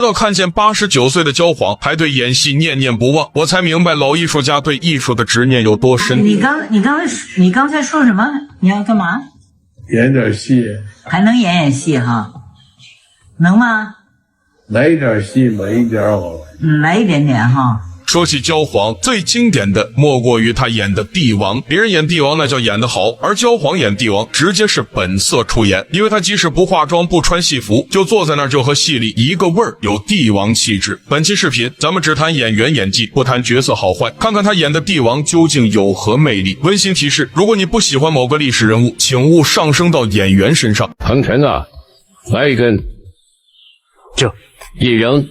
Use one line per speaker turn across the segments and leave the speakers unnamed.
到看见89岁的焦晃还对演戏念念不忘，我才明白老艺术家对艺术的执念有多深。
你刚才说什么？你要干嘛？
演点戏，
还能演戏哈？能吗？
来一点戏，来一点好了。
来一点点哈。
说起焦晃，最经典的莫过于他演的帝王。别人演帝王那叫演得好，而焦晃演帝王直接是本色出演，因为他即使不化妆不穿戏服，就坐在那儿就和戏里一个味儿，有帝王气质。本期视频咱们只谈演员演技，不谈角色好坏，看看他演的帝王究竟有何魅力。温馨提示，如果你不喜欢某个历史人物，请勿上升到演员身上。
恒晨啊，来一根。这一扔，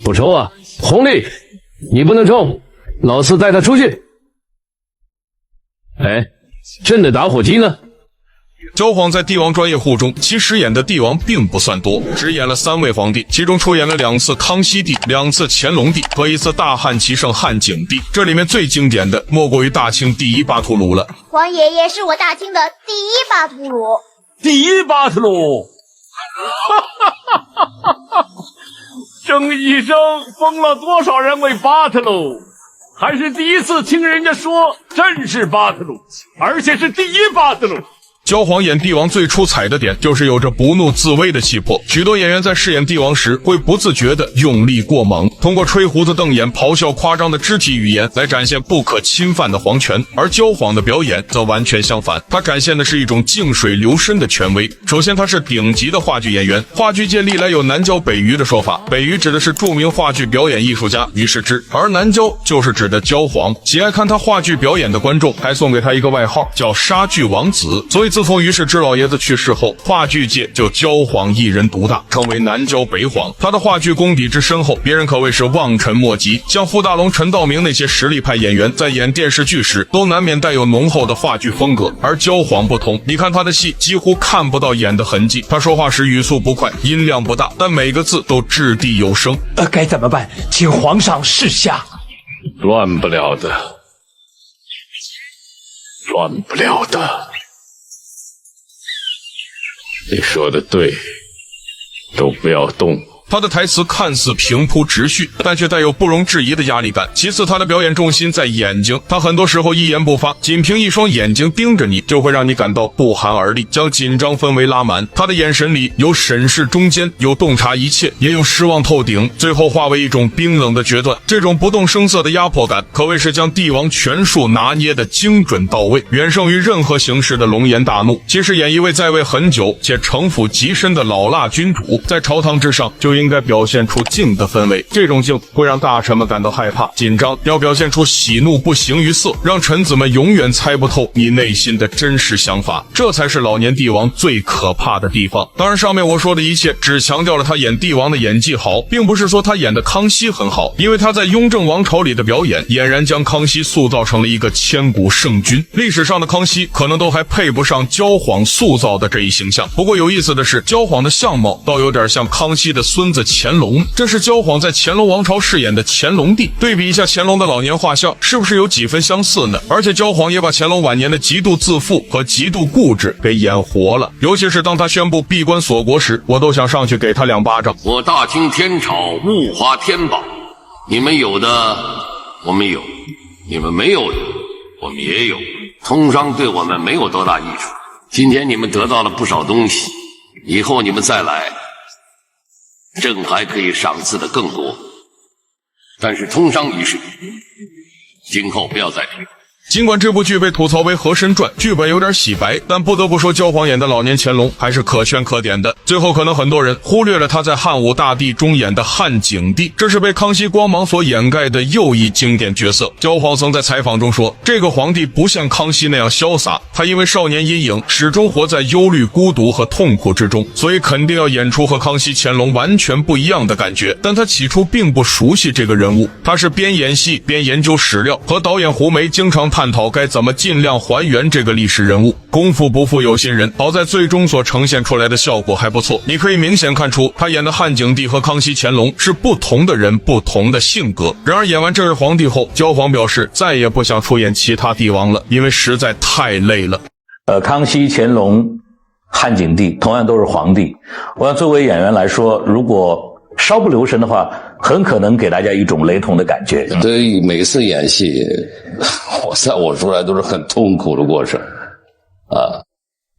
不抽啊，红利。你不能冲，老四带他出去。哎，朕的打火机呢？
焦晃在帝王专业户中，其实演的帝王并不算多，只演了3位皇帝，其中出演了2次康熙帝、2次乾隆帝和1次大汉齐圣汉景帝。这里面最经典的莫过于大清第一巴图鲁了。
皇爷爷是我大清的第一巴图鲁。
第一巴图鲁，郑医生封了多少人为巴特鲁？还是第一次听人家说朕是巴特鲁，而且是第一巴特鲁。
焦晃演帝王最出彩的点就是有着不怒自威的气魄，许多演员在饰演帝王时会不自觉地用力过猛，通过吹胡子瞪眼、咆哮夸张的肢体语言来展现不可侵犯的皇权，而焦晃的表演则完全相反，他展现的是一种静水流深的权威。首先他是顶级的话剧演员，话剧界历来有南郊北虞的说法，北虞指的是著名话剧表演艺术家于世之，而南郊就是指的焦晃。喜爱看他话剧表演的观众还送给他一个外号叫沙剧王子，所以自从于世之老爷子去世后，话剧界就焦晃一人独大，称为南郊北晃。他的话剧功底之深厚，别人可谓是望尘莫及。像傅大龙、陈道明那些实力派演员，在演电视剧时都难免带有浓厚的话剧风格，而焦晃不同，你看他的戏几乎看不到演的痕迹。他说话时语速不快，音量不大，但每个字都掷地有声。
该怎么办？请皇上示下。
乱不了的，乱不了的。你说的对，都不要动。
他的台词看似平铺直叙，但却带有不容置疑的压力感。其次，他的表演重心在眼睛，他很多时候一言不发，仅凭一双眼睛盯着你，就会让你感到不寒而栗，将紧张氛围拉满。他的眼神里有审视中间，有洞察一切，也有失望透顶，最后化为一种冰冷的决断。这种不动声色的压迫感，可谓是将帝王权术拿捏的精准到位，远胜于任何形式的龙颜大怒。其实演一位在位很久且城府极深的老辣君主，在朝堂之上就应该表现出静的氛围，这种静会让大臣们感到害怕紧张，要表现出喜怒不形于色，让臣子们永远猜不透你内心的真实想法，这才是老年帝王最可怕的地方。当然上面我说的一切只强调了他演帝王的演技好，并不是说他演的康熙很好，因为他在雍正王朝里的表演俨然将康熙塑造成了一个千古圣君，历史上的康熙可能都还配不上焦晃塑造的这一形象。不过有意思的是，焦晃的相貌倒有点像康熙的孙子乾隆，这是焦晃在乾隆王朝饰演的乾隆帝，对比一下乾隆的老年画像，是不是有几分相似呢？而且焦晃也把乾隆晚年的极度自负和极度固执给演活了，尤其是当他宣布闭关锁国时，我都想上去给他2巴掌。
我大清天朝物华天宝，你们有的我们有，你们没有的我们也有，通商对我们没有多大益处。今天你们得到了不少东西，以后你们再来，朕还可以赏赐的更多，但是通商一事，今后不要再提。
尽管这部剧被吐槽为和珅传，剧本有点洗白，但不得不说焦晃演的老年乾隆还是可圈可点的。最后可能很多人忽略了他在汉武大帝中演的汉景帝，这是被康熙光芒所掩盖的又一经典角色。焦晃曾在采访中说，这个皇帝不像康熙那样潇洒，他因为少年阴影始终活在忧虑、孤独和痛苦之中，所以肯定要演出和康熙、乾隆完全不一样的感觉。但他起初并不熟悉这个人物，他是边演戏边研究史料，和导演胡梅经常探讨该怎么尽量还原这个历史人物。功夫不负有心人，好在最终所呈现出来的效果还不错。你可以明显看出他演的汉景帝和康熙、乾隆是不同的人，不同的性格。然而演完这位皇帝后，焦晃表示再也不想出演其他帝王了，因为实在太累了。
康熙、乾隆、汉景帝同样都是皇帝，我想作为演员来说，如果稍不留神的话，很可能给大家一种雷同的感觉。
对，每次演戏，我出来都是很痛苦的过程啊。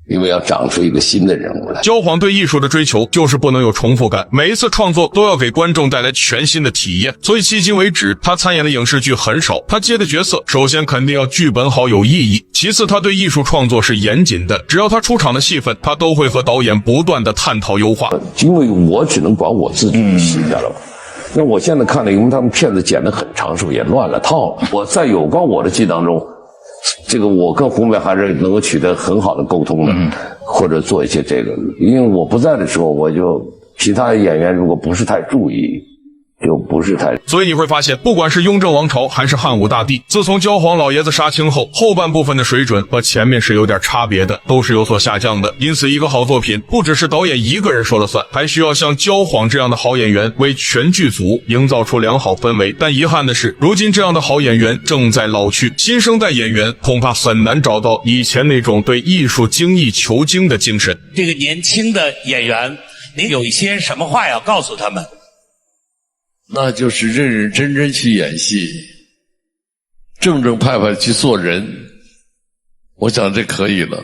因为要长出一个新的人物来。
焦晃对艺术的追求就是不能有重复感，每一次创作都要给观众带来全新的体验，所以迄今为止他参演的影视剧很少。他接的角色首先肯定要剧本好有意义，其次他对艺术创作是严谨的，只要他出场的戏份，他都会和导演不断的探讨优化。
因为我只能管我自己的戏下了。那我现在看了，因为他们片子剪得很长，是不是也乱了套了？我在有关我的戏当中，这个我跟红梅还是能够取得很好的沟通的，或者做一些这个。因为我不在的时候，我就其他演员如果不是太注意，就不是太。
所以你会发现，不管是雍正王朝还是汉武大帝，自从焦晃老爷子杀青后，后半部分的水准和前面是有点差别的，都是有所下降的。因此一个好作品不只是导演一个人说了算，还需要像焦晃这样的好演员为全剧组营造出良好氛围。但遗憾的是，如今这样的好演员正在老去，新生代演员恐怕很难找到以前那种对艺术精益求精的精神。
这个年轻的演员，您有一些什么话要告诉他们？
那就是认认真真去演戏，正正派派去做人，我想这可以了。